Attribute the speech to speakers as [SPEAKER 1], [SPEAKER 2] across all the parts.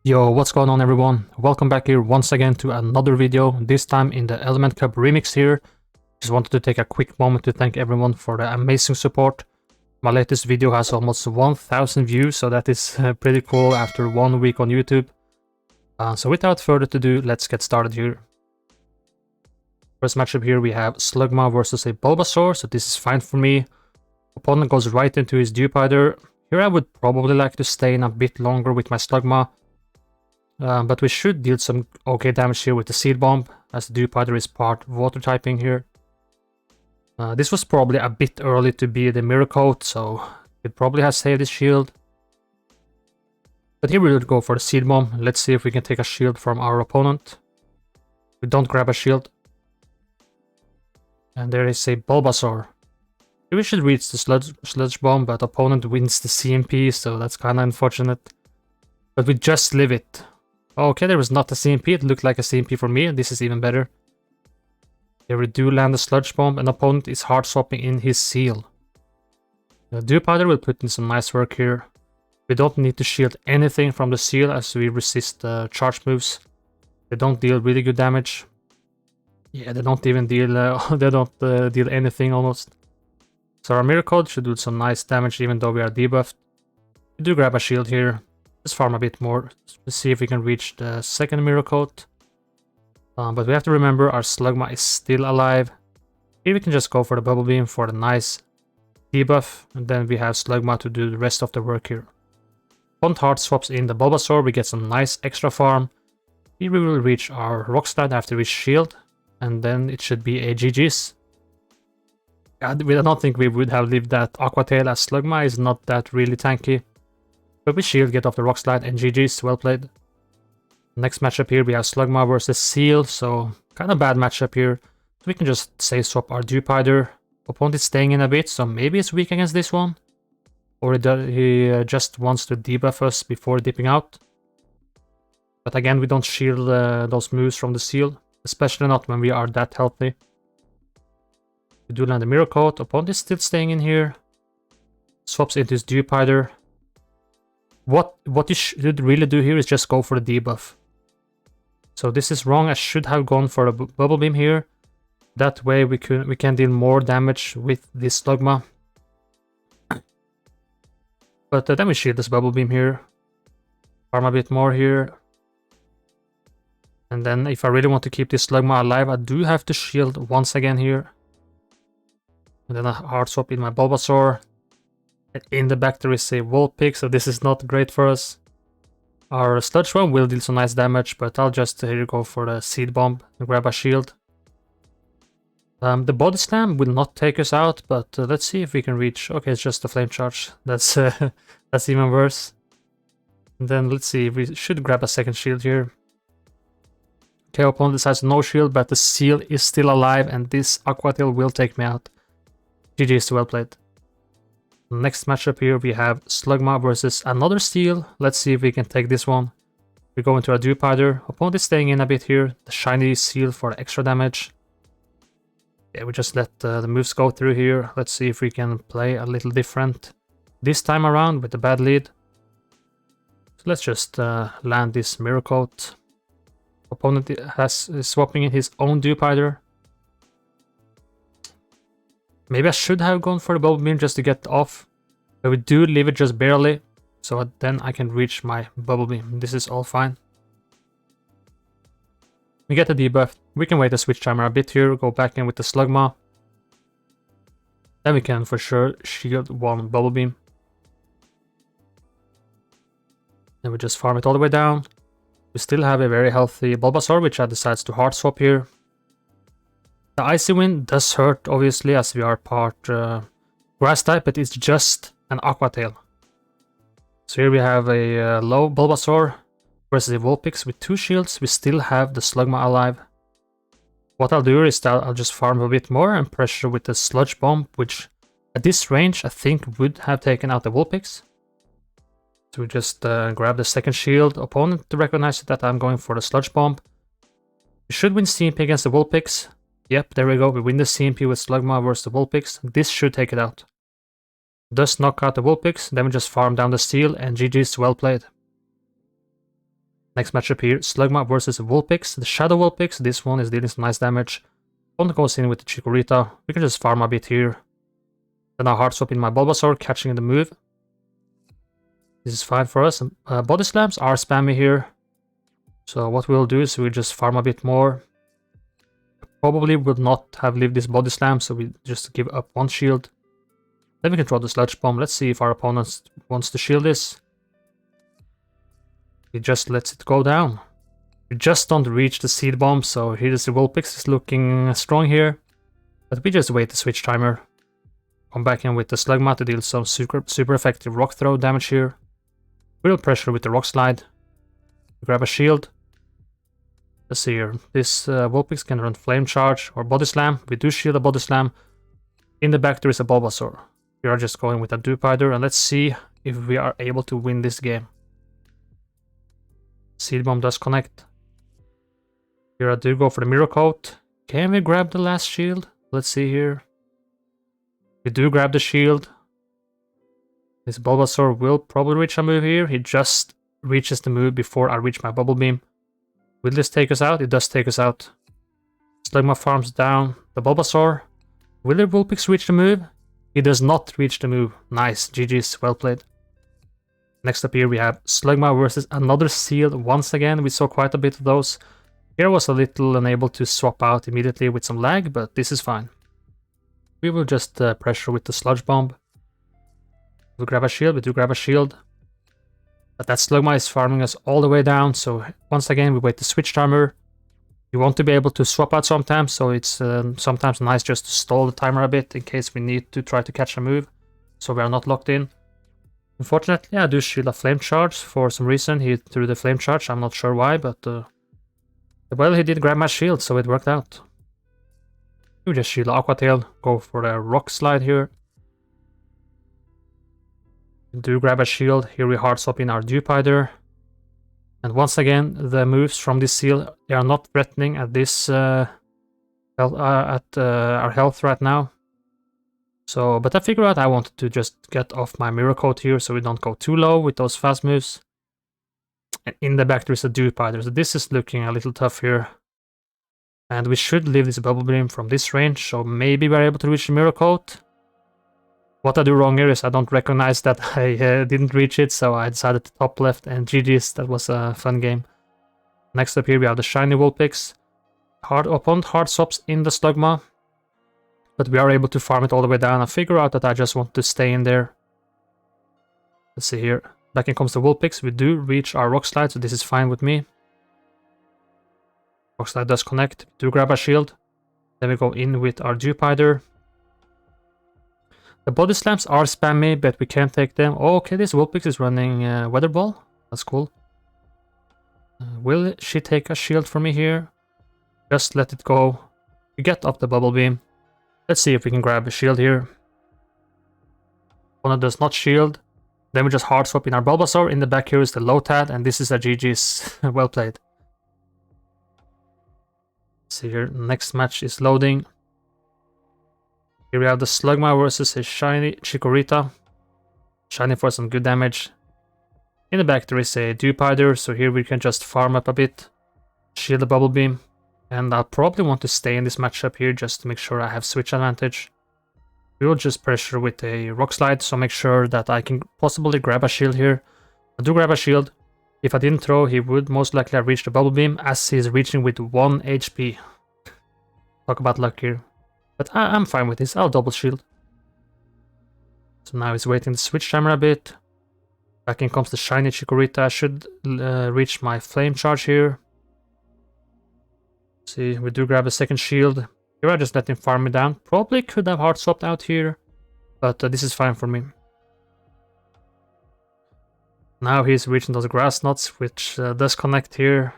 [SPEAKER 1] Yo, what's going on everyone? Welcome back here once again to another video, this time in the Element Cup Remix here. Just wanted to take a quick moment to thank everyone for the amazing support. My latest video has almost 1000 views, so that is pretty cool after 1 week on YouTube. So without further ado, let's get started here. First matchup here we have Slugma versus a Bulbasaur, so this is fine for me. Opponent goes right into his Dupider. Here I would probably like to stay in a bit longer with my Slugma. But we should deal some okay damage here with the Seed Bomb, as the Dupider is part water typing here. This was probably a bit early to be the Mirror Coat, so it probably has saved his shield. But here we would go for the Seed Bomb. Let's see if we can take a shield from our opponent. We don't grab a shield. And there is a Bulbasaur. Here we should reach the Sludge Bomb, but opponent wins the CMP, so that's kinda unfortunate. But we just live it. Okay, there was not a CMP, it looked like a CMP for me, and this is even better. Here we do land a Sludge Bomb, and opponent is hard swapping in his Seal. The Dupider will put in some nice work here. We don't need to shield anything from the Seal as we resist charge moves. They don't deal really good damage. Yeah, they don't even deal, deal anything almost. So our Mirror Coat should do some nice damage even though we are debuffed. We do grab a shield here. Let's farm a bit more to see if we can reach the second Mirror Coat. But we have to remember our Slugma is still alive. Here we can just go for the Bubble Beam for the nice debuff. And then we have Slugma to do the rest of the work here. Opponent hard swaps in the Bulbasaur, we get some nice extra farm. Here we will reach our Rock Slide after we shield. And then it should be a GG's. I don't think we would have lived that Aqua Tail as Slugma is not that really tanky. But we shield, get off the Rock Slide, and GG's, well played. Next matchup here, we have Slugma versus Seal, so kind of bad matchup here. We can just say swap our Dupider. Opponent is staying in a bit, so maybe it's weak against this one. Or he just wants to debuff us before dipping out. But again, we don't shield those moves from the Seal, especially not when we are that healthy. We do land the Mirror Coat, opponent is still staying in here. Swaps into his Dupider. What you should really do here is just go for the debuff. So this is wrong, I should have gone for a Bubble Beam here. That way we can deal more damage with this Slugma. But then we shield this Bubble Beam here. Farm a bit more here. And then if I really want to keep this Slugma alive, I do have to shield once again here. And then a hard swap in my Bulbasaur. In the back there is a Vulpix, so this is not great for us. Our Sludge Bomb will deal some nice damage, but I'll just here go for the Seed Bomb and grab a shield. The Body Slam will not take us out, but let's see if we can reach... Okay, it's just a Flame Charge. That's that's even worse. And then let's see, we should grab a second shield here. Okay, opponent decides no shield, but the Seal is still alive, and this Aqua Tail will take me out. GG's, well played. Next matchup here we have Slugma versus another Seal. Let's see if we can take this one. We go into a Dupider. Opponent is staying in a bit here. The shiny Seal for extra damage. Yeah, we just let the moves go through here. Let's see if we can play a little different this time around with the bad lead. So let's just land this Mirror Coat. Opponent is swapping in his own Dupider. Maybe I should have gone for the Bubble Beam just to get off. But we do leave it just barely. So then I can reach my Bubble Beam. This is all fine. We get the debuff. We can wait a switch timer a bit here. Go back in with the Slugma. Then we can for sure shield one Bubble Beam. Then we just farm it all the way down. We still have a very healthy Bulbasaur, which I decides to hard swap here. The Icy Wind does hurt, obviously, as we are part Grass type, but it's just an Aqua Tail. So here we have a low Bulbasaur versus a Vulpix with 2 shields. We still have the Slugma alive. What I'll do is that I'll just farm a bit more and pressure with the Sludge Bomb, which at this range I think would have taken out the Vulpix. So we just grab the second shield. Opponent to recognize that I'm going for the Sludge Bomb. We should win CMP against the Vulpix. Yep, there we go. We win the CMP with Slugma versus the Vulpix. This should take it out. Does knock out the Vulpix, then we just farm down the Seal, and GG's, well played. Next matchup here, Slugma versus Vulpix. The Shadow Vulpix, this one is dealing some nice damage. Opponent goes in with the Chikorita. We can just farm a bit here. Then I hard swap in my Bulbasaur, catching the move. This is fine for us. Body slams are spammy here. So what we'll do is we'll just farm a bit more. Probably would not have lived this body slam, so we just give up one shield. Then we can throw the Sludge Bomb. Let's see if our opponent wants to shield this. He just lets it go down. We just don't reach the Seed Bomb, so here's the Vulpix is looking strong here. But we just wait the switch timer. Come back in with the Slugma to deal some super effective Rock Throw damage here. Real pressure with the Rock Slide. Grab a shield. Let's see here. This Vulpix can run Flame Charge or Body Slam. We do shield a Body Slam. In the back there is a Bulbasaur. We are just going with a Dewpider, and let's see if we are able to win this game. Seed Bomb does connect. Here I do go for the Mirror Coat. Can we grab the last shield? Let's see here. We do grab the shield. This Bulbasaur will probably reach a move here. He just reaches the move before I reach my Bubble Beam. Will this take us out? It does take us out. Slugma farms down the Bulbasaur. Will the Vulpix reach the move? He does not reach the move. Nice. GG's. Well played. Next up here we have Slugma versus another Seal. Once again, we saw quite a bit of those. Here I was a little unable to swap out immediately with some lag, but this is fine. We will just pressure with the Sludge Bomb. We'll grab a shield. We do grab a shield. But that Slugma is farming us all the way down, so once again we wait the switch timer. You want to be able to swap out sometimes, so it's sometimes nice just to stall the timer a bit in case we need to try to catch a move, so we are not locked in. Unfortunately, I do shield a Flame Charge for some reason. He threw the Flame Charge, I'm not sure why, but well, he did grab my shield, so it worked out. We just shield Aqua Tail, go for the Rock Slide here. We do grab a shield. Here we hard swap in our Dewpider. And once again, the moves from this Seal, they are not threatening at this our health right now. So, but I figured out I wanted to just get off my Mirror Coat here so we don't go too low with those fast moves. And in the back there is a Dewpider, so this is looking a little tough here. And we should leave this Bubble Beam from this range, so maybe we're able to reach the Mirror Coat. What I do wrong here is I don't recognize that I didn't reach it, so I decided to top left, and GG's, that was a fun game. Next up here we have the Shiny Vulpix. Opponent hard swaps in the Slugma, but we are able to farm it all the way down. I figure out that I just want to stay in there. Let's see here. Back in comes the Vulpix. We do reach our Rock Slide, so this is fine with me. Rock Slide does connect. We do grab a shield. Then we go in with our Dewpider. The Body Slams are spammy, but we can't take them. Oh, okay, this Vulpix is running Weather Ball. That's cool. Will she take a shield for me here? Just let it go. We get off the Bubble Beam. Let's see if we can grab a shield here. Opponent does not shield. Then we just hard swap in our Bulbasaur. In the back here is the Lotad, and this is a GG's. Well played. Let's see here, next match is loading. Here we have the Slugma versus a Shiny Chikorita. Shiny for some good damage. In the back there is a Dewpider, so here we can just farm up a bit. Shield the Bubble Beam. And I'll probably want to stay in this matchup here just to make sure I have switch advantage. We will just pressure with a Rock Slide, so make sure that I can possibly grab a shield here. I do grab a shield. If I didn't throw, he would most likely have reached the Bubble Beam, as he is reaching with 1 HP. Talk about luck here. But I'm fine with this, I'll double shield. So now he's waiting the switch timer a bit. Back in comes the Shiny Chikorita. I should reach my Flame Charge here. See, we do grab a second shield. Here I just let him farm me down. Probably could have hard swapped out here, but this is fine for me. Now he's reaching those Grass Nuts, which does connect here.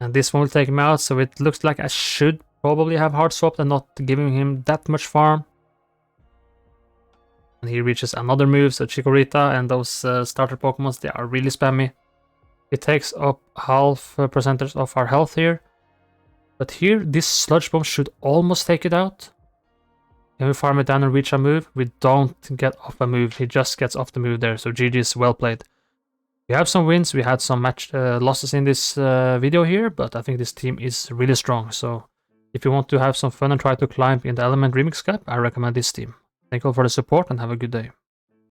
[SPEAKER 1] And this one will take him out, so it looks like I should probably have hard swapped and not giving him that much farm. And he reaches another move, so Chikorita and those starter Pokemons, they are really spammy. It takes up half percentage of our health here. But here, this Sludge Bomb should almost take it out. Can we farm it down and reach a move? We don't get off a move, he just gets off the move there, so GG's, well played. We have some wins, we had some match losses in this video here, but I think this team is really strong. So if you want to have some fun and try to climb in the Element Remix Cup, I recommend this team. Thank you all for the support and have a good day.